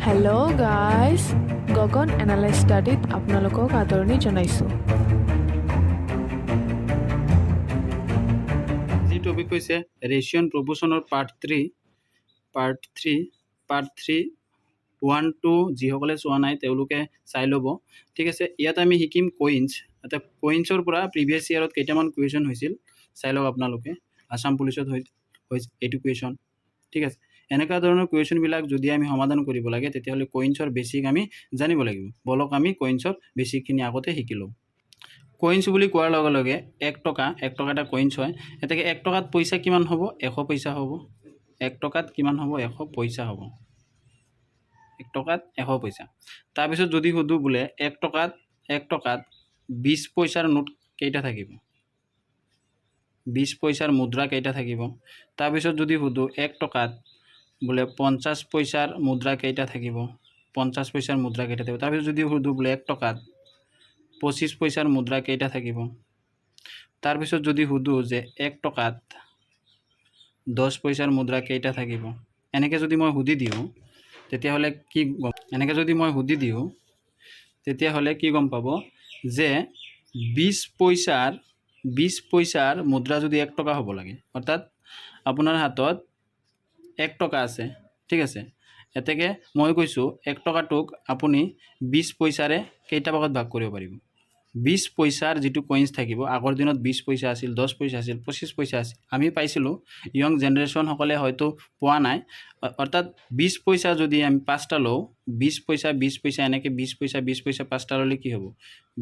Hello' guys, গগন analyse ষ্টাডিত আপোনালোকক আদৰণি জনাইছোঁ। যি টপিক হৈছে ৰেচিয়ন প্ৰপোৰ্চনৰ পাৰ্ট 3 1 2 যিসকলে চোৱা নাই তেওঁলোকে চাই ল'ব। ঠিক আছে, ইয়াত আমি শিকিম কইন্স। এটা কইন্সৰ পৰা প্ৰিভিয়াছ ইয়াৰত কেইটামান কুৱেশ্যন হৈছিল চাই লওক আপোনালোকে। আছাম পুলিচত এইটো কুৱেশ্যন। ঠিক আছে, এনেকুৱা ধৰণৰ কুৱেশ্যনবিলাক যদি আমি সমাধান কৰিব লাগে তেতিয়াহ'লে কইন্সৰ বেছিক আমি জানিব লাগিব। বলক আমি কইন্সৰ বেছিকখিনি আগতে শিকি লওঁ। কইন্স বুলি কোৱাৰ লগে লগে 1 টকা এটা কইন্স হয়। এতেকে 1 টকাত পইচা কিমান হ'ব? 100 পইচা হ'ব। 1 টকাত কিমান হ'ব? 100 পইচা হ'ব। 1 টকাত 100 পইচা। তাৰপিছত যদি সুধোঁ বোলে 1 টকাত 20 পইচাৰ নোট কেইটা থাকিব? 20 পইচাৰ মুদ্ৰা কেইটা থাকিব? তাৰপিছত যদি সুধোঁ 1 টকাত বোলে 50 পইচাৰ মুদ্ৰা কেইটা থাকিব? 50 পইচাৰ মুদ্ৰা কেইটা থাকিব? তাৰপিছত যদি সুধোঁ বোলে 1 টকাত 25 পইচাৰ মুদ্ৰা কেইটা থাকিব? তাৰপিছত যদি সুধোঁ যে 1 টকাত 10 পইচাৰ মুদ্ৰা কেইটা থাকিব? এনেকৈ যদি মই সুধি দিওঁ তেতিয়াহ'লে কি গম পাব যে 20 পইচাৰ মুদ্ৰা যদি 1 টকা হ'ব লাগে, অৰ্থাৎ আপোনাৰ হাতত 1 টকা আছে। ঠিক আছে, এতেকে মই কৈছোঁ 1 টকাটোক আপুনি 20 পইচাৰে কেইটা ভাগত ভাগ কৰিব পাৰিব? 20 পইচাৰ যিটো কইন্স থাকিব, আগৰ দিনত 20 পইচা আছিল, 10 পইচা আছিল, 25 পইচা আছিল। আমি পাইছিলোঁ, য়ং জেনেৰেশ্যনসকলে হয়তো পোৱা নাই। অৰ্থাৎ 20 পইচা যদি আমি 5টা লওঁ, 20 পইচা এনেকৈ 20 পইচা 5টা ল'লে কি হ'ব?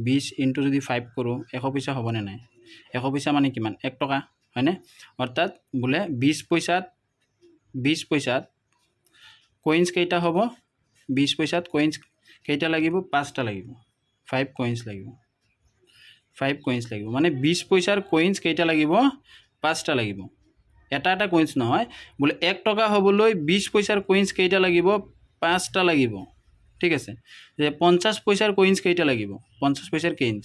20 ইনটু যদি 5 কৰোঁ 100 পইচা হ'বনে নাই? 100 পইচা মানে কিমান? 1 টকা, হয়নে? অৰ্থাৎ বোলে 20 পইচাত কইন্স কেইটা হ'ব? 20 পইচাত কইন্স কেইটা লাগিব? 5টা লাগিব। 5 কইন্স লাগিব। মানে 20 পইচাৰ কইন্স কেইটা লাগিব? 5টা লাগিব। এটা কইন্স নহয়, বোলে 1 টকা হ'বলৈ 20 পইচাৰ কইন্স কেইটা লাগিব? 5টা লাগিব। ঠিক আছে, যে 50 পইচাৰ কইন্স কেইটা লাগিব? 50 পইচাৰ কইন্স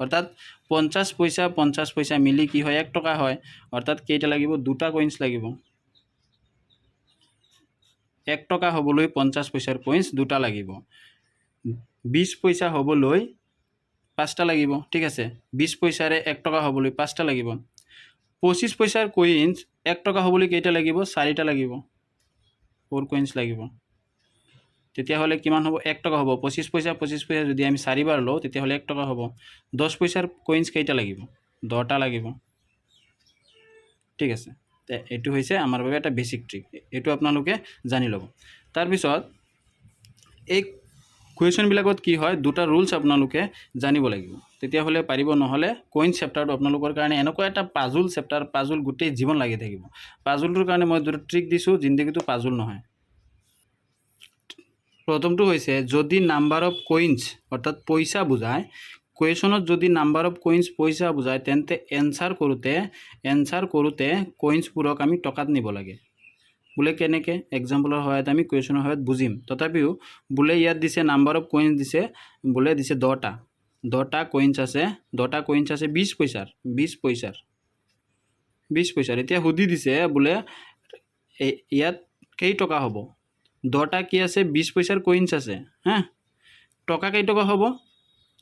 অৰ্থাৎ 50 পইচা মিলি কি হয়? 1 টকা হয়। অৰ্থাৎ কেইটা লাগিব? 2টা কইন্স লাগিব। 1 টকা হ'বলৈ 50 পইচাৰ কইন্স 2টা লাগিব। 20 পইচা হ'বলৈ 5টা লাগিব। ঠিক আছে, 20 পইচাৰে 1 টকা হ'বলৈ 5টা লাগিব। 25 পইচাৰ কইন্স 1 টকা হ'বলৈ কেইটা লাগিব? 4টা লাগিব। 4 কইন্স লাগিব। তেতিয়াহ'লে কিমান হ'ব? 1 টকা হ'ব। 25 পইচা যদি আমি 4 বাৰ লওঁ তেতিয়াহ'লে 1 টকা হ'ব। 10 পইচাৰ কইন্স কেইটা লাগিব? 10টা লাগিব। ঠিক আছে, এইটো হৈছে আমাৰ বাবে এটা বেছিক ট্ৰিক। এইটো আপোনালোকে জানি ল'ব। তাৰপিছত এই কুৱেশ্যনবিলাকত কি হয়, 2টা ৰুলছ আপোনালোকে জানিব লাগিব, তেতিয়াহ'লে পাৰিব। নহ'লে কইন্স চেপ্টাৰটো আপোনালোকৰ কাৰণে এনেকুৱা এটা পাজুল চেপ্টাৰ, পাজুল গোটেই জীৱন লাগি থাকিব। পাজুলটোৰ কাৰণে মই দুটা ট্ৰিক দিছোঁ, জিন্দগীটো পাজুল নহয়। প্ৰথমটো হৈছে, যদি নাম্বাৰ অফ কইন্স অৰ্থাৎ পইচা বুজায়, কুৱেশ্যনত যদি নাম্বাৰ অফ কইন্স পইচা বুজায়, তেন্তে এনচাৰ কৰোঁতে কইন্সবোৰক আমি টকাত নিব লাগে। বোলে কেনেকৈ? এক্সাম্পলৰ সহায়ত আমি কুৱেশ্যনৰ সহায়ত বুজিম। তথাপিও বোলে ইয়াত দিছে নাম্বাৰ অফ কইন্স দিছে 10টা। 10টা কইন্স আছে 20 পইচাৰ। এতিয়া সুধি দিছে বোলে ইয়াত কেই টকা হ'ব? 10টা কি আছে? 20 পইচাৰ কইন্স আছে। টকা কেই টকা হ'ব?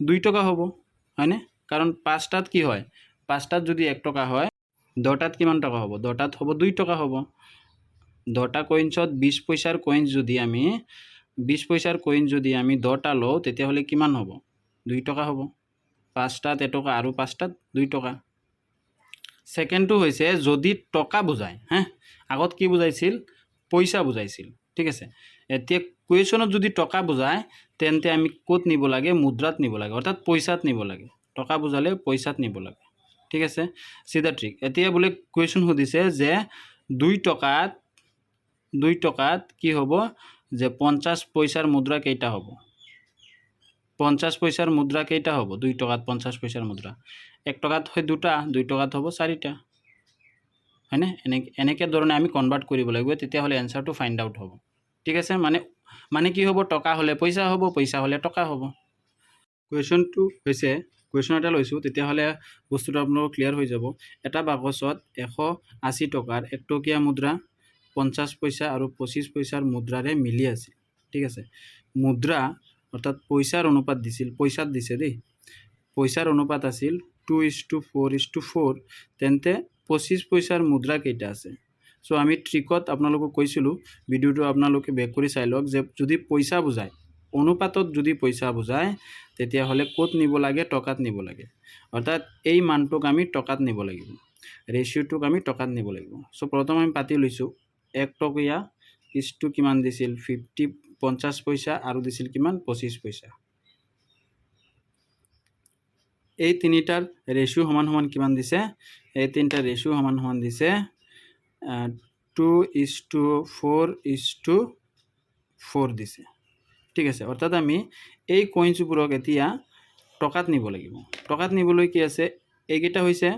2 টকা হ'ব, হয়নে? কাৰণ 5টাত কি হয়? 5টাত যদি 1 টকা হয়, 10টাত কিমান টকা হ'ব? 10টাত হ'ব 2 টকা হ'ব। 10টা কইন্সত 20 পইচাৰ কইন্স যদি আমি 10টা লওঁ তেতিয়াহ'লে কিমান হ'ব? 2 টকা হ'ব। 5টাত 1 টকা আৰু 5টাত 2 টকা। ছেকেণ্ডটো হৈছে, যদি টকা বুজায়, আগত কি বুজাইছিল? পইচা বুজাইছিল। ঠিক আছে, এতিয়া কুৱেশ্যনত যদি টকা বুজায় তেন্তে আমি ক'ত নিব লাগে? মুদ্ৰাত নিব লাগে, অৰ্থাৎ পইচাত নিব লাগে। টকা বুজালে পইচাত নিব লাগে। ঠিক আছে, চিধা ট্ৰিক। এতিয়া বোলে কুৱেশ্যন সুধিছে যে 2 টকাত কি হ'ব? যে 50 পইচাৰ মুদ্ৰা কেইটা হ'ব? 50 পইচাৰ মুদ্ৰা কেইটা হ'ব? 2 টকাত 50 পইচাৰ মুদ্ৰা। 1 টকাত হয় 2টা, 2 টকাত হ'ব 4টা, হয়নে? এনেকৈ ধৰণে আমি কনভাৰ্ট কৰিব লাগিব, তেতিয়াহ'লে এনচাৰটো ফাইণ্ড আউট হ'ব। ঠিক আছে, মানে কি হ'ব? টকা হ'লে পইচা হ'ব, পইচা হ'লে টকা হ'ব। কুৱেশ্যনটো হৈছে, কুৱেশ্যন এটা লৈছোঁ, তেতিয়াহ'লে বস্তুটো আপোনালোকৰ ক্লিয়াৰ হৈ যাব। এটা বাকচত 180 টকাৰ 1 টকীয়া মুদ্ৰা, 50 পইচা আৰু 25 পইচাৰ মুদ্ৰাৰে মিলি আছিল। ঠিক আছে মুদ্ৰা অৰ্থাৎ পইচাৰ অনুপাত দিছিল পইচাত দিছে দেই পইচাৰ অনুপাত আছিল 2:4:4 তেন্তে 25 পইচাৰ মুদ্ৰা কেইটা আছে সো আমি ট্ৰিকত আপোনালোকক কৈছিলোঁ ভিডিঅ'টো আপোনালোকে বেক কৰি চাই লওক যে যদি পইচা বুজায় অনুপাতত যদি পইচা বুজায় তেতিয়াহ'লে ক'ত নিব লাগে টকাত নিব লাগে অৰ্থাৎ এই মানটোক আমি টকাত নিব লাগিব ৰেচিঅ'টোক আমি টকাত নিব লাগিব সো প্ৰথম আমি পাতি লৈছোঁ 1 টকীয়া ইছটো কিমান দিছিল 50 পইচা আৰু দিছিল কিমান 25 পইচা এই তিনিটাৰ ৰেচিঅ' সমান সমান কিমান দিছে এই তিনিটাৰ ৰেচিঅ' সমান সমান দিছে 2:4:4 দিছে ঠিক আছে অৰ্থাৎ আমি এই কইনছবোৰক এতিয়া টকাত নিব লাগিব টকাত নিবলৈ কি আছে এইকেইটা হৈছে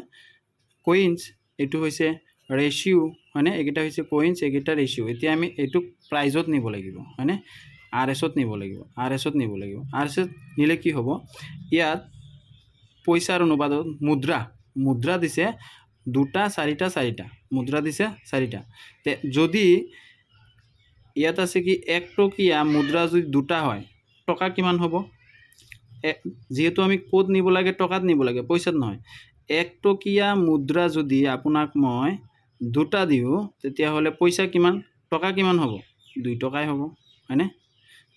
কইনছ এইটো হৈছে ৰেচিঅ' হয়নে এইকেইটা হৈছে কইনছ এইকেইটা ৰেচিঅ' এতিয়া আমি এইটোক প্ৰাইজত নিব লাগিব হয়নে RSত নিব লাগিব RSত নিব লাগিব RSত নিলে কি হ'ব ইয়াত পইচাৰ অনুপাতত মুদ্ৰা দিছে 2টা 4টা 4টা মুদ্ৰা দিছে 4টা তে যদি ইয়াত আছে কি 1 টকীয়া মুদ্ৰা যদি 2টা হয় টকা কিমান হ'ব যেহেতু আমি ক'ত নিব লাগে টকাত নিব লাগে পইচাত নহয় 1 টকীয়া মুদ্ৰা যদি আপোনাক মই 2টা দিওঁ তেতিয়াহ'লে পইচা কিমান টকা কিমান হ'ব 2 টকাই হ'ব হয়নে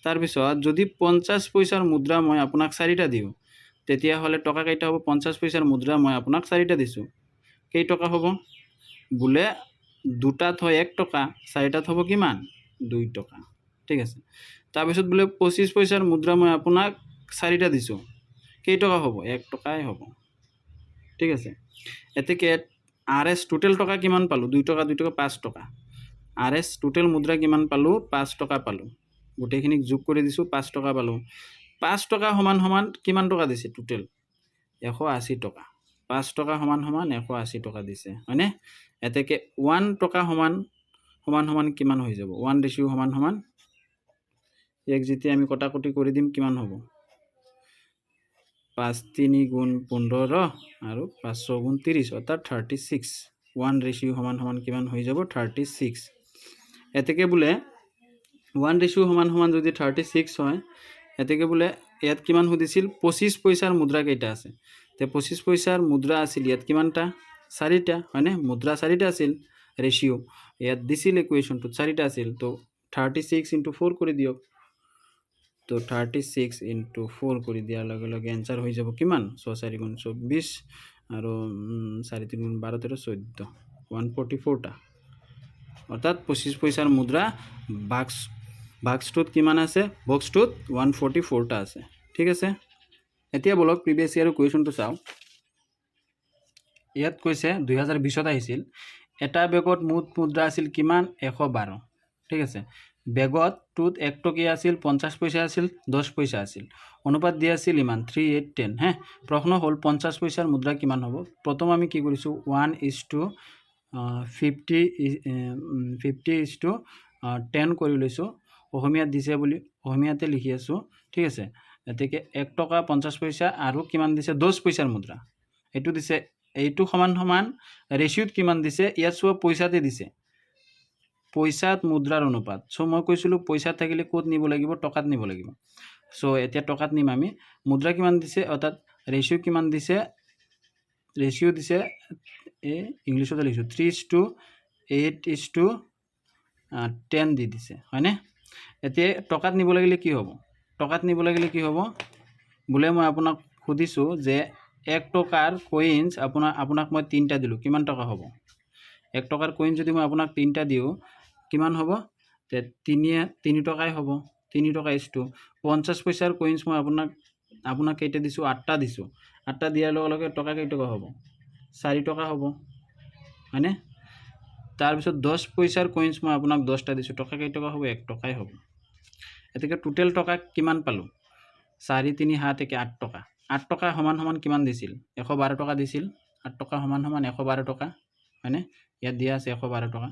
তাৰপিছত যদি 50 পইচাৰ মুদ্ৰা মই আপোনাক 4টা দিওঁ তেতিয়াহ'লে টকা কেইটা হ'ব 50 পইচাৰ মুদ্ৰা মই আপোনাক 4টা দিছোঁ কেই টকা হ'ব বোলে 2টাত হয় 1 টকা 4টাত হ'ব কিমান 2 টকা ঠিক আছে তাৰপিছত বোলে 25 পইচাৰ মুদ্ৰা মই আপোনাক 4টা দিছোঁ কেই টকা হ'ব 1 টকাই হ'ব ঠিক আছে এতেকে RS টোটেল টকা কিমান পালোঁ 2 টকা 2 টকা 5 টকা RS টোটেল মুদ্ৰা কিমান পালোঁ 5 টকা পালোঁ গোটেইখিনিক যোগ কৰি দিছোঁ 5 টকা পালোঁ 5 টকা সমান সমান কিমান টকা দিছে টোটেল 180 টকা 5 টকা সমান সমান 180 টকা দিছে হয়নে এতেকে 1 টকা সমান সমান কিমান হৈ যাব 1 ৰেচিঅ' সমান সমান ইয়াক যেতিয়া আমি কটাকটি কৰি দিম কিমান হ'ব 5×3 × 15 আৰু 500 × 30 অৰ্থাৎ 36 1 ৰেচিঅ' সমান সমান কিমান হৈ যাব 36 এতেকে বোলে 1 ৰেচিঅ' সমান সমান যদি 36 হয় এতেকে বোলে ইয়াত কিমান সুধিছিল 25 পইচাৰ মুদ্ৰা কেইটা আছে তে 25 পইচাৰ মুদ্ৰা আছিল ইয়াত কিমানটা 4টা হয়নে মুদ্ৰা 4টা আছিল ৰেচিঅ' ইয়াত দিছিল ইকুৱেশ্যনটো 4টা আছিল তো 36 × 4 কৰি দিয়ক তো 36 × 4 কৰি দিয়াৰ লগে লগে এনসাৰ হৈ যাব কিমান 6×4 = 24 আৰু 4×3 = 12 13 14 144টা অৰ্থাৎ 25 পইচাৰ মুদ্ৰা বাক্সটোত কিমান আছে বক্সটোত 144টা আছে ঠিক আছে এতিয়া বলক প্ৰিভিয়াছ ইয়াৰৰ কুৱেশ্যনটো চাওঁ ইয়াত কৈছে 2020ত আহিছিল এটা বেগত মুঠ মুদ্ৰা আছিল কিমান 112 ঠিক আছে বেগটোত 1 টকীয়া আছিল 50 পইচা আছিল 10 পইচা আছিল অনুপাত দিয়া আছিল ইমান 3:8:10 হে প্ৰশ্ন হ'ল 50 পইচাৰ মুদ্ৰা কিমান হ'ব প্ৰথম আমি কি কৰিছোঁ 1:50:10 কৰি লৈছোঁ অসমীয়াত দিছে বুলি অসমীয়াতে লিখি আছোঁ ঠিক আছে এতেকে 1 টকা 50 পইচা আৰু কিমান দিছে 10 পইচাৰ মুদ্ৰা এইটো দিছে এইটো সমান সমান ৰেচিঅ'ত কিমান দিছে ইয়াত চোৱা পইচাতে দিছে পইচাত মুদ্ৰাৰ অনুপাত সো মই কৈছিলোঁ পইচাত থাকিলে ক'ত নিব লাগিব টকাত নিব লাগিব সো এতিয়া টকাত নিম আমি মুদ্ৰা কিমান দিছে অৰ্থাৎ ৰেচিঅ' কিমান দিছে ৰেচিঅ' দিছে ইংলিছতে লিখিছোঁ 3:8:10 দি দিছে হয়নে এতিয়া টকাত নিব লাগিলে কি হ'ব টকাত নিব লাগিলে কি হ'ব বোলে মই আপোনাক সুধিছোঁ যে 1 টকাৰ কইনছ আপোনাক মই 3টা দিলোঁ কিমান টকা হ'ব 1 টকাৰ কইন যদি মই আপোনাক 3টা দিওঁ কিমান হ'ব তে 3 টকাই হ'ব 3 টকা ইছটো 50 পইচাৰ কইনছ মই আপোনাক কেইটা দিছোঁ 8টা দিছোঁ 8টা দিয়াৰ লগে লগে টকা কেই টকা হ'ব 4 টকা হ'ব হয়নে তাৰপিছত 10 পইচাৰ কইনছ মই আপোনাক 10টা দিছোঁ টকা কেই টকা হ'ব 1 টকাই হ'ব এতেকে টোটেল টকা কিমান পালোঁ 4 3 7 8 টকা 8 টকা সমান সমান কিমান দিছিল 112 টকা দিছিল 8 টকা সমান সমান 112 টকা হয়নে ইয়াত দিয়া আছে 112 টকা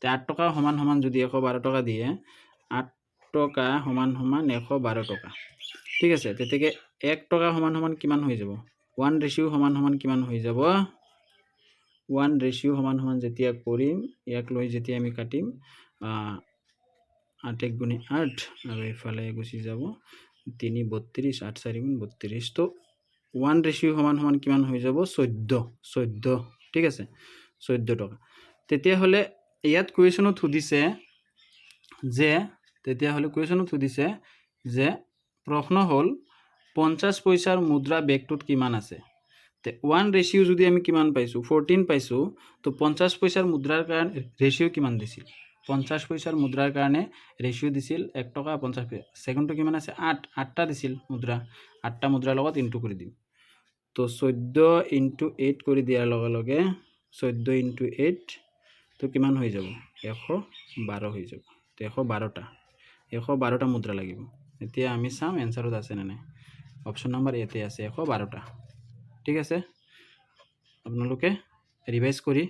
তে 8 টকা সমান সমান যদি 112 টকা দিয়ে 8 টকা সমান সমান 112 টকা ঠিক আছে তেতেকে 1 টকা সমান সমান কিমান হৈ যাব 1 ৰেচিঅ' সমান সমান কিমান হৈ যাব 1 ৰেচিঅ' সমান সমান যেতিয়া কৰিম ইয়াক লৈ যেতিয়া আমি কাটিম 8 1 গুণি 8 আৰু এইফালে গুচি যাব 3 32 8 4 গুণ 32 তো 1 ৰেচিঅ সমান সমান কিমান হৈ যাব 14 ঠিক আছে 14 টকা তেতিয়াহ'লে ইয়াত কুৱেশ্যনত সুধিছে যে প্ৰশ্ন হ'ল 50 পইচাৰ মুদ্ৰা বেগটোত কিমান আছে তে 1 ৰেচিঅ যদি আমি কিমান পাইছোঁ 14 পাইছোঁ তো 50 পইচাৰ মুদ্ৰাৰ কাৰণে ৰেচিঅ কিমান দিছিল 50 পইচাৰ মুদ্ৰাৰ কাৰণে ৰেচিঅ দিছিল 1 টকা 50 পইচা ছেকেণ্ডটো কিমান আছে 8টা দিছিল মুদ্ৰা 8টা মুদ্ৰাৰ লগত ইনটু কৰি দিম তো 14 × 8 কৰি দিয়াৰ লগে লগে 14 × 8 তো কিমান হৈ যাব 112 হৈ যাব তো 112টা মুদ্ৰা লাগিব এতিয়া আমি চাম এনসাৰত আছে নে নাই অপশ্যন নম্বৰ এতে আছে 112টা ঠিক আছে আপোনালোকে ৰিভাইজ কৰি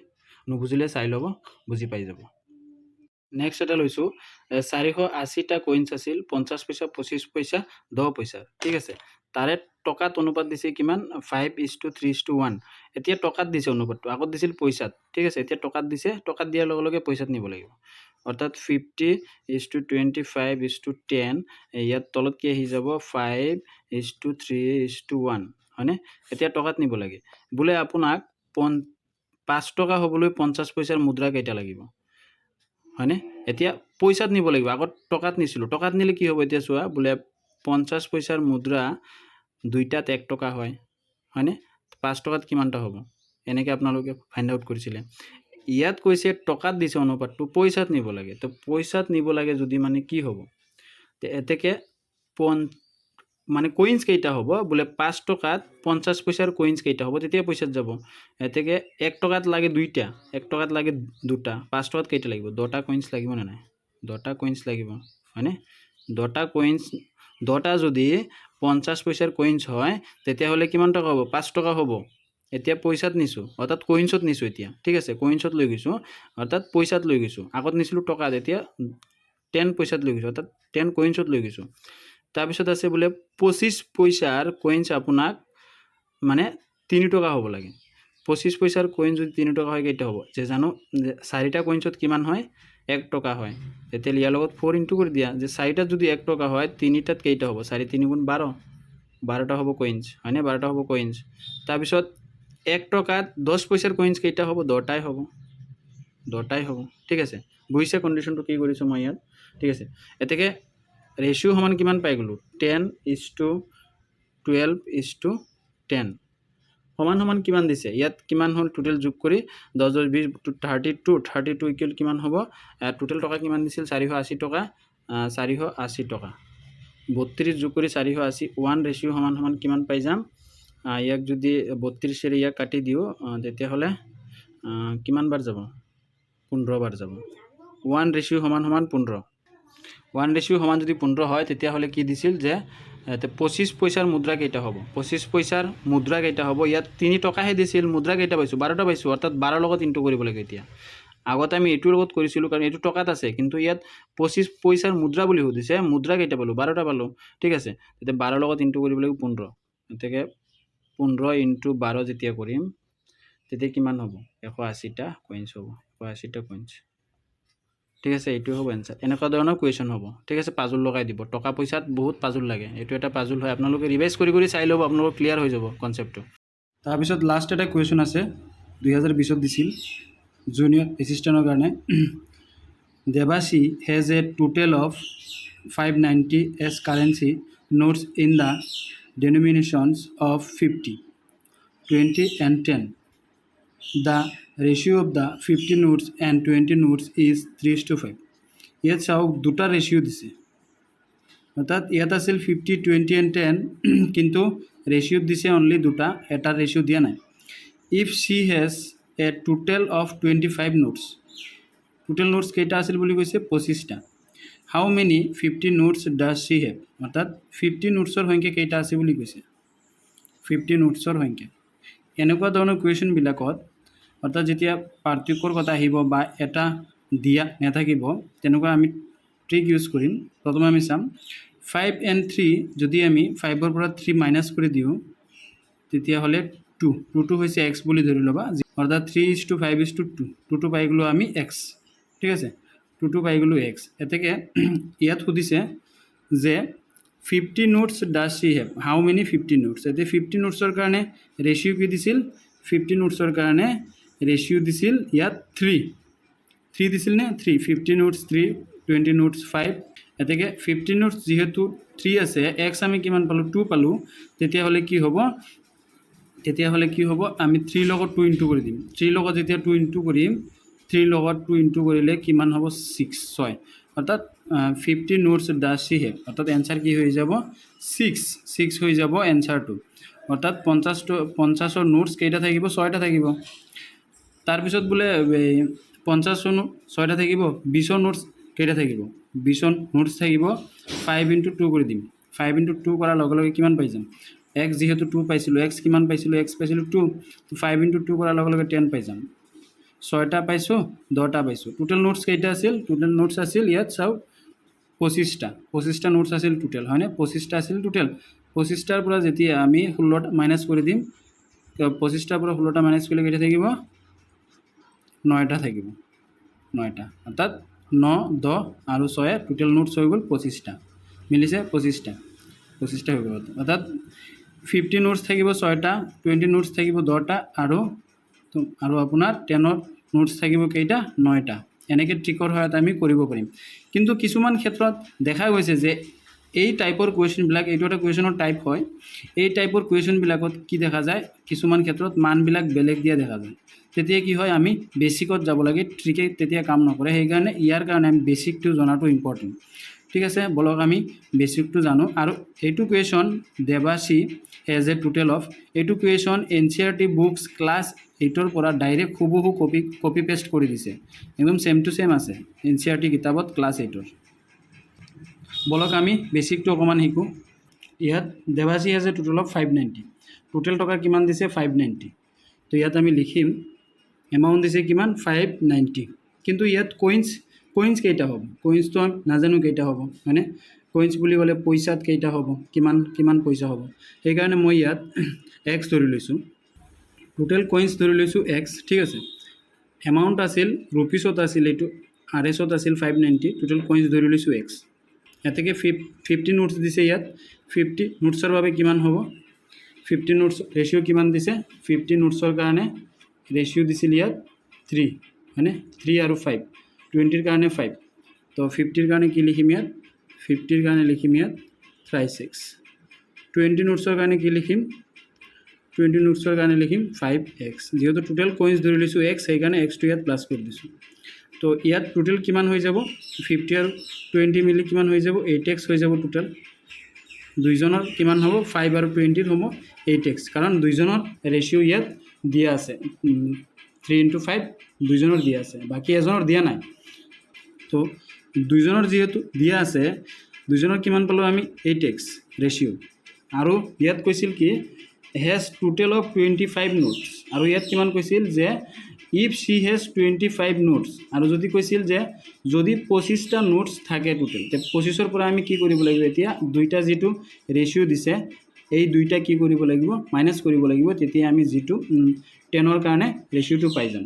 নুবুজিলে চাই ল'ব বুজি পাই যাব নেক্সট এটা লৈছোঁ 480টা কইন্স আছিল 50 পইচা 25 পইচা 10 পইচা ঠিক আছে তাৰে টকাত অনুপাত দিছে কিমান 5:3:1 এতিয়া টকাত দিছে অনুপাতটো আগত দিছিল পইচাত ঠিক আছে এতিয়া টকাত দিছে টকাত দিয়াৰ লগে লগে পইচাত নিব লাগিব অৰ্থাৎ 50:25:10 ইয়াত তলত কি আহি যাব 5:3:1 হয়নে এতিয়া টকাত নিব লাগে বোলে আপোনাক 5 টকা হ'বলৈ 50 পইচাৰ মুদ্ৰা কেইটা লাগিব হয়নে এতিয়া পইচাত নিব লাগিব আগত টকাত নিছিলোঁ টকাত নিলে কি হ'ব এতিয়া চোৱা বোলে 50 পইচাৰ মুদ্ৰা দুইটাত 1 টকা হয়নে 5 টকাত কিমানটা হ'ব এনেকৈ আপোনালোকে ফাইণ্ড আউট কৰিছিলে ইয়াত কৈছে টকাত দিছে অনুপাতটো পইচাত নিব লাগে তো পইচাত নিব লাগে যদি মানে কি হ'ব তে এতেকে মানে কইন্স কেইটা হ'ব বোলে 5 টকাত 50 পইচাৰ কইন্স কেইটা হ'ব তেতিয়া পইচাত যাব এতেকে 1 টকাত লাগে দুইটা 1 টকাত লাগে দুটা 5 টকাত কেইটা লাগিব 10টা কইন্স লাগিব না নাই 10টা কইন্স লাগিব হয়নে 10টা কইন্স 10টা যদি 50 পইচাৰ কইন্স হয় তেতিয়াহ'লে কিমান টকা হ'ব 5 টকা হ'ব এতিয়া পইচাত নিছোঁ অৰ্থাৎ কইন্সত নিছোঁ এতিয়া ঠিক আছে কইন্সত লৈ গৈছোঁ অৰ্থাৎ পইচাত লৈ গৈছোঁ আগত নিছিলোঁ টকাত এতিয়া 10 পইচাত লৈ গৈছোঁ অৰ্থাৎ 10 কইন্সত লৈ গৈছোঁ তাৰপিছত আছে বোলে 25 পইচাৰ কইন্স আপোনাক মানে 3 টকা হ'ব লাগে 25 পইচাৰ কইন্স যদি 3 টকা হয় কেইটা হ'ব যে জানো 4টা কইন্সত কিমান হয় 1 টকা হয় তেতিয়া ইয়াৰ লগত 4 ইনটু কৰি দিয়া যে 4টাত যদি 1 টকা হয় 3টাত কেইটা হ'ব 4 3 গুণ 12 12টা হ'ব কইন্স হয়নে 12টা হ'ব কইন্স তাৰপিছত 1 টকাত 10 পইচাৰ কইন্স কেইটা হ'ব 10টাই হ'ব ঠিক আছে বুজিছে কণ্ডিশ্যনটো কি কৰিছোঁ মই ইয়াত ঠিক আছে এতেকে ৰেচিঅ সমান কিমান পাই গ'লোঁ 10:12:10 সমান সমান কিমান দিছে ইয়াত কিমান হ'ল টোটেল যোগ কৰি 10 10 20 32 ইকুৱেল কিমান হ'ব টোটেল টকা কিমান দিছিল 480 টকা 480 টকা 32 যোগ কৰি 480 1 ৰেচিঅ সমান সমান কিমান পাই যাম ইয়াক যদি 32 ইয়াক কাটি দিওঁ তেতিয়াহ'লে কিমান বাৰ যাব 15 বাৰ যাব 1 ৰেচিঅ সমান সমান 15 1 ৰেচিঅ সমান যদি 15 হয় তেতিয়াহ'লে কি দিছিল যে 25 পইচাৰ মুদ্ৰা কেইটা হ'ব 25 পইচাৰ মুদ্ৰা কেইটা হ'ব ইয়াত 3 টকাহে দিছিল মুদ্ৰা কেইটা পাইছোঁ 12টা পাইছোঁ অৰ্থাৎ 12 লগত ইনটু কৰিব লাগে এতিয়া আগতে আমি এইটোৰ লগত কৰিছিলোঁ কাৰণ এইটো টকাত আছে কিন্তু ইয়াত 25 পইচাৰ মুদ্ৰা বুলি সুধিছে মুদ্ৰা কেইটা পালোঁ 12টা পালোঁ ঠিক আছে তেতিয়া 12 লগত ইনটু কৰিব লাগিব 15 এতেকে 15 × 12 যেতিয়া কৰিম তেতিয়া কিমান হ'ব 180টা কইন্স হ'ব 180টা কইন্স ঠিক আছে এইটো হ'ব এনসাৰ এনেকুৱা ধৰণৰ কুৱেশ্যন হ'ব ঠিক আছে পাজল লগাই দিব টকা পইচাত বহুত পাজল লাগে এইটো এটা পাজল হয় আপোনালোকে ৰিভাইজ কৰি চাই ল'ব আপোনালোকৰ ক্লিয়াৰ হৈ যাব কনচেপ্টটো তাৰপিছত লাষ্ট এটা কুৱেশ্যন আছে 2020ত দিছিল জুনিয়ৰ এছিষ্টেণ্টৰ কাৰণে Debashi has a total of 590 as currency notes in the denominations of 50, 20 and 10. The ratio of the 50 notes and 20 notes is 3:5. ইয়াত চাওক দুটা ৰেচিঅ' দিছে অৰ্থাৎ ইয়াত আছিল 50 20 and 10 কিন্তু ৰেচিঅ'ত দিছে অনলি দুটা এটা ৰেচিঅ' দিয়া নাই if she has a total of 25 notes total notes কেইটা আছিল বুলি কৈছে 25টা how many 50 notes does she have অৰ্থাৎ 50 নোটছৰ সংখ্যা কেইটা আছে বুলি কৈছে 50 নোটছৰ সংখ্যা এনেকুৱা ধৰণৰ কুৱেশ্যনবিলাকত অৰ্থাৎ যেতিয়া পাৰ্থক্যৰ কথা আহিব বা এটা দিয়া নাথাকিব তেনেকুৱা আমি ট্ৰিক ইউজ কৰিম প্ৰথমে আমি চাম 5 and 3 যদি আমি 5ৰ পৰা 3 মাইনাছ কৰি দিওঁ তেতিয়াহ'লে 2 হৈছে x বুলি ধৰি ল'বা অৰ্থাৎ 3:5:2 2 পাই গ'লোঁ আমি x ঠিক আছে 2 পাই গ'লোঁ x এতেকে ইয়াত সুধিছে যে 50 notes does Shi have how many 50 notes এতিয়া 50 নোটছৰ কাৰণে ৰেচিঅ' কি দিছিল 50 নোটছৰ কাৰণে ৰেচিঅ' দিছিল ইয়াত 3 দিছিল নে 3 50 নোটছ 3 20 নোটছ 5 এতেকে 50 নোটছ যেহেতু 3 আছে x আমি কিমান পালোঁ 2 পালোঁ তেতিয়াহ'লে কি হ'ব আমি 3 লগত 2 ইনটু কৰি দিম 3 লগত যেতিয়া 2 ইনটু কৰিম 3 লগত 2 ইনটু কৰিলে কিমান হ'ব 6 অৰ্থাৎ 50 নোটছ ডাজ শ্বি হেভ অৰ্থাৎ এনসাৰ কি হৈ যাব 6 হৈ যাব এনসাৰটো অৰ্থাৎ 50ৰ নোটছ কেইটা থাকিব 6টা থাকিব তাৰপিছত বোলে 50ৰ 6টা থাকিব 20ৰ নোটছ কেইটা থাকিব 20ৰ নোটছ থাকিব 5 × 2 কৰি দিম 5 × 2 কৰাৰ লগে লগে কিমান পাই যাম x যেহেতু 2 পাইছিলোঁ x কিমান পাইছিলোঁ x পাইছিলোঁ 2 5 × 2 কৰাৰ লগে লগে 10 পাই যাম 6টা পাইছোঁ 10টা পাইছোঁ টোটেল নোটছ কেইটা আছিল টোটেল নোটছ আছিল ইয়াত চাওক 25টা নোটছ আছিল টোটেল হয়নে 25টা আছিল টোটেল 25টাৰ পৰা যেতিয়া আমি 16টা মাইনাছ কৰি দিম 25টাৰ পৰা 16টা মাইনাছ কৰিলে কেইটা থাকিব 9টা থাকিব 9টা অৰ্থাৎ 9 10 আৰু 6 টোটেল নোটছ হৈ গ'ল 25টা মিলিছে 25টা হৈ গ'ল অৰ্থাৎ 50 নোটছ থাকিব 6টা 20 নোটছ থাকিব 10টা আৰু আপোনাৰ 10ৰ নোটছ থাকিব কেইটা 9টা এনেকৈ ট্ৰিকৰ সহায়ত আমি কৰিব পাৰিম কিন্তু কিছুমান ক্ষেত্ৰত দেখা গৈছে যে এই টাইপৰ কুৱেশ্যনবিলাক এইটো এটা কুৱেশ্যনৰ টাইপ হয় এই টাইপৰ কুৱেশ্যনবিলাকত কি দেখা যায় কিছুমান ক্ষেত্ৰত মানবিলাক বেলেগ দিয়া দেখা যায় তেতিয়া কি হয় আমি বেছিকত যাব লাগে ট্ৰিকে তেতিয়া কাম নকৰে সেইকাৰণে ইয়াৰ কাৰণে আমি বেছিকটো জনাটো ইম্পৰ্টেণ্ট ঠিক আছে বলক আমি বেছিকটো জানো আৰু এইটো question Debashi has a total of এইটো কুৱেশ্যন NCERT বুকছ ক্লাছ 8ৰ পৰা ডাইৰেক্ট হুবহু কপি পেষ্ট কৰি দিছে একদম ছেম টু ছেম আছে NCERT কিতাপত ক্লাছ 8ৰ বলক আমি বেছিকটো অকণমান শিকোঁ ইয়াত Debashi has a total of 590 total টকা কিমান দিছে 590 তো ইয়াত আমি লিখিম এমাউণ্ট দিছে কিমান 590 কিন্তু ইয়াত কইন্স কেইটা হ'ব কইন্সটো আমি নাজানো কেইটা হ'ব মানে কইন্স বুলি ক'লে পইচাত কেইটা হ'ব কিমান পইচা হ'ব সেইকাৰণে মই ইয়াত x ধৰি লৈছোঁ টোটেল কইন্স ধৰি লৈছোঁ x ঠিক আছে এমাউণ্ট আছিল ৰুপিছত আছিল এইটো RSত আছিল 590 টোটেল কইন্স ধৰি লৈছোঁ x এতেকে 50 নোটছ দিছে ইয়াত 50 নোটছৰ বাবে কিমান হ'ব 50 নোটছ ৰেচিঅ' কিমান দিছে 50 নোটছৰ কাৰণে ৰেচিঅ' দিছিল ইয়াত 3 হয়নে 3 আৰু 5 20ৰ কাৰণে 5 তো 50ৰ কাৰণে কি লিখিম ইয়াত 50ৰ কাৰণে লিখিম ইয়াত 36 20 নোটছৰ কাৰণে কি লিখিম 20 নোটছৰ কাৰণে লিখিম 5x যেহেতু টোটেল কইন্স ধৰি লৈছোঁ x সেইকাৰণে xটো ইয়াত প্লাছ কৰি দিছোঁ তো ইয়াত টোটেল কিমান হৈ যাব 50 আৰু 20 মিলি কিমান হৈ যাব 8x হৈ যাব টোটেল দুইজনৰ কিমান হ'ব 5 আৰু 20ৰ হ'ব 8x কাৰণ দুইজনৰ ৰেচিঅ' ইয়াত দিয়া আছে 3 × 5 দুইজনৰ দিয়া আছে বাকী এজনৰ দিয়া নাই তো দুইজনৰ যেহেতু দিয়া আছে দুইজনৰ কিমান পালোঁ আমি 8x ৰেচিঅ' আৰু ইয়াত কৈছিল কি হেজ টোটেল অফ 25 নোটছ আৰু ইয়াত কিমান কৈছিল যে ইফ শ্বি হেজ 25 নোটছ আৰু যদি কৈছিল যে যদি 25টা নোটছ থাকে টোটেল তে 25ৰ পৰা আমি কি কৰিব লাগিব এতিয়া দুইটা যেটো ৰেচিঅ' দিছে এই দুইটা কি কৰিব লাগিব মাইনাছ কৰিব লাগিব তেতিয়া আমি যেটো 10ৰ কাৰণে ৰেচিঅ'টো পাই যাম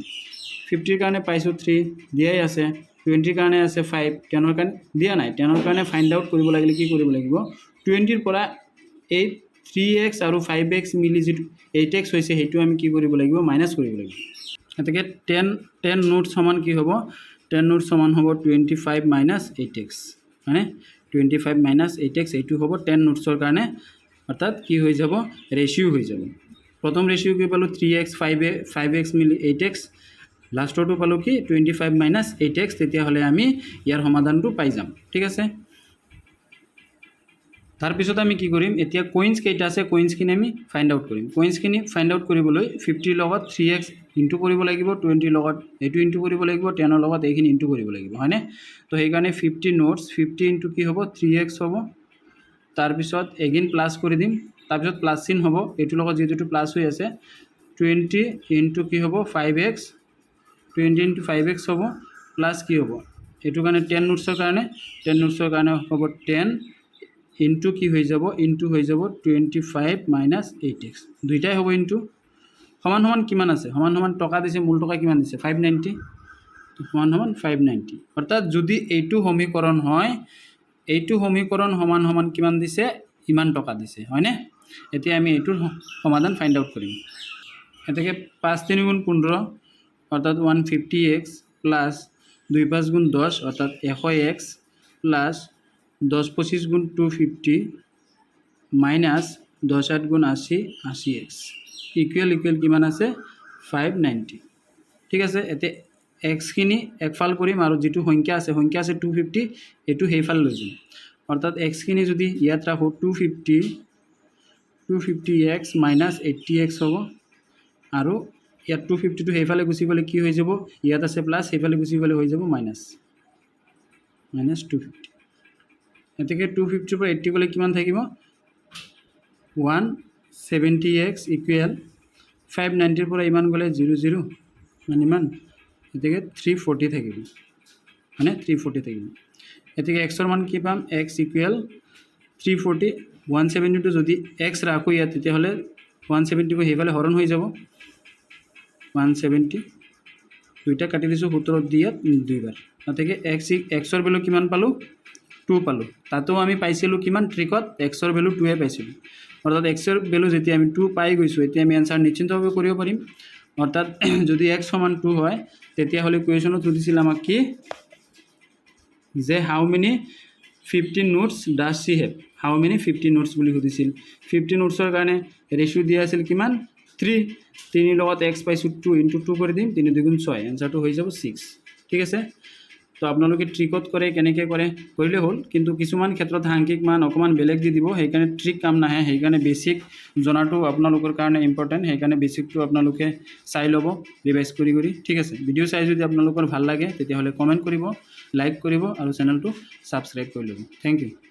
50ৰ কাৰণে পাইছোঁ 3 দিয়াই আছে 20ৰ কাৰণে আছে 5 10ৰ কাৰণে দিয়া নাই 10ৰ কাৰণে ফাইণ্ড আউট কৰিব লাগিলে কি কৰিব লাগিব 20ৰ পৰা এই 3x আৰু 5x মিলি যেটো 8x হৈছে সেইটো আমি কি কৰিব লাগিব মাইনাছ কৰিব লাগিব এতেকে 10 নোটছ সমান কি হ'ব 10 নোটছ সমান হ'ব 25 মাইনাছ 8x মানে 25 মাইনাছ 8x এইটো হ'ব 10 নোটছৰ কাৰণে অৰ্থাৎ কি হৈ যাব ৰেচিঅ' হৈ যাব প্ৰথম ৰেচিঅ' কি পালোঁ 3x 5x মিলি 8x লাষ্টৰটো পালোঁ কি 25 মাইনাছ 8x তেতিয়াহ'লে আমি ইয়াৰ সমাধানটো পাই যাম ঠিক আছে তাৰপিছত আমি কি কৰিম এতিয়া কইন্স কেইটা আছে কইন্সখিনি আমি ফাইণ্ড আউট কৰিম কইন্সখিনি ফাইণ্ড আউট কৰিবলৈ 50ৰ লগত 3x ইনটু কৰিব লাগিব 20ৰ লগত এইটো ইনটু কৰিব লাগিব 10ৰ লগত এইখিনি ইনটু কৰিব লাগিব হয়নে তো সেইকাৰণে 50 নোটছ 50 ইনটু কি হ'ব 3x হ'ব তাৰপিছত এগেইন প্লাছ কৰি দিম তাৰপিছত প্লাছ চিন হ'ব এইটোৰ লগত যেটো প্লাছ হৈ আছে 20 ইনটু কি হ'ব 5x 20 ইনটু 5x হ'ব প্লাছ কি হ'ব এইটো কাৰণে 10 নোটছৰ কাৰণে হ'ব 10 ইনটু কি হৈ যাব ইনটু হৈ যাব 25 মাইনাছ 8x দুইটাই হ'ব ইনটু সমান সমান কিমান আছে সমান সমান টকা দিছে মূল টকা কিমান দিছে 590 সমান সমান 590 অৰ্থাৎ যদি এইটো সমীকৰণ হয় এইটো সমীকৰণ সমান সমান কিমান দিছে ইমান টকা দিছে হয়নে এতিয়া আমি এইটোৰ সমাধান ফাইন্ড আউট কৰিম এতেকে 5 3 গুণ 15 অর্থাৎ 150x প্লাস 2 5 গুণ 10 অর্থাৎ 100x প্লাস 10 25 গুণ 250 মাইনাস 10 8 গুণ 80 80x ইকুয়াল কিমান আছে 590 ঠিক আছে এতে x খিনি একফাল কৰিম আৰু যেটো সংখ্যা আছে 250 এটো হেইফাল লৈ যাম অৰ্থাৎ x খিনি যদি ইয়াত ৰাখো 250x মাইনাস 80x হ'ব আৰু ইয়াত 250 টু হেইফালে গুছি গলে কি হৈ যাব ইয়াত আছে প্লাস হেইফালে গুছি গলে হৈ যাব মাইনাস 250 এতেকে 250 পৰা 80 গলে কিমান থাকিব 170x ইকুয়াল 590 পৰা ইমান গলে 00 মানে ইমান এতেকে 340 থাকিব মানে 340 থাকিব এতেকে x ৰ মান কি পাম x ইকুয়াল 340 170 টু যদি x ৰাখো ইয়াত তেতিয়া হলে 170 কো হেইফালে হৰণ হৈ যাব 170 দুইটা কাটি দিছো 17 দিয়ে দুইবাৰ তাতেকে x ৰ ভ্যালু কিমান পালো 2 পালো তাতো আমি পাইছিলো কিমান ট্ৰিকত x ৰ ভ্যালু 2 এ পাইছিলো অৰ্থাৎ x ৰ ভ্যালু যেতিয়া আমি 2 পাই গৈছো এতিয়া আমি আনসাৰ নিশ্চিতভাৱে কৰিব পাৰিম অৰ্থাৎ যদি x সমান 2 হয় তেতিয়া হলে কোৱেশ্যনত সুধিছিল আমাক কি যে how many 15 notes does she have how many 15 notes বুলি সুধিছিল 15 নোটসৰ কাৰণে ৰেশিও দিয়া আছিল কিমান 3 3 লগত x পাইছো 2 * 2 কৰি দিম 3 2 গুণ 6 आंसरটো হৈ যাব 6 ঠিক আছে তো আপোনালোকে ট্ৰিকত কৰে কেনেকৈ কৰে কৰিলে হ'ল কিন্তু কিছুমান ক্ষেত্ৰত সাংখ্যিক মান অকমান বেলেগ দি দিব সেইকাৰণে ট্ৰিক কাম নাহে সেইকাৰণে বেসিক জনাটো আপোনালোকৰ কাৰণে ইম্পৰ্টেন্ট সেইকাৰণে বেসিকটো আপোনালোকে চাই ল'ব ৰিভাইজ কৰি ঠিক আছে ভিডিও চাই যদি আপোনালোকৰ ভাল লাগে তেতিয়া হলে কমেন্ট কৰিব লাইক কৰিব আৰু চেনেলটো সাবস্ক্ৰাইব কৰি ল'ব থ্যাংক ইউ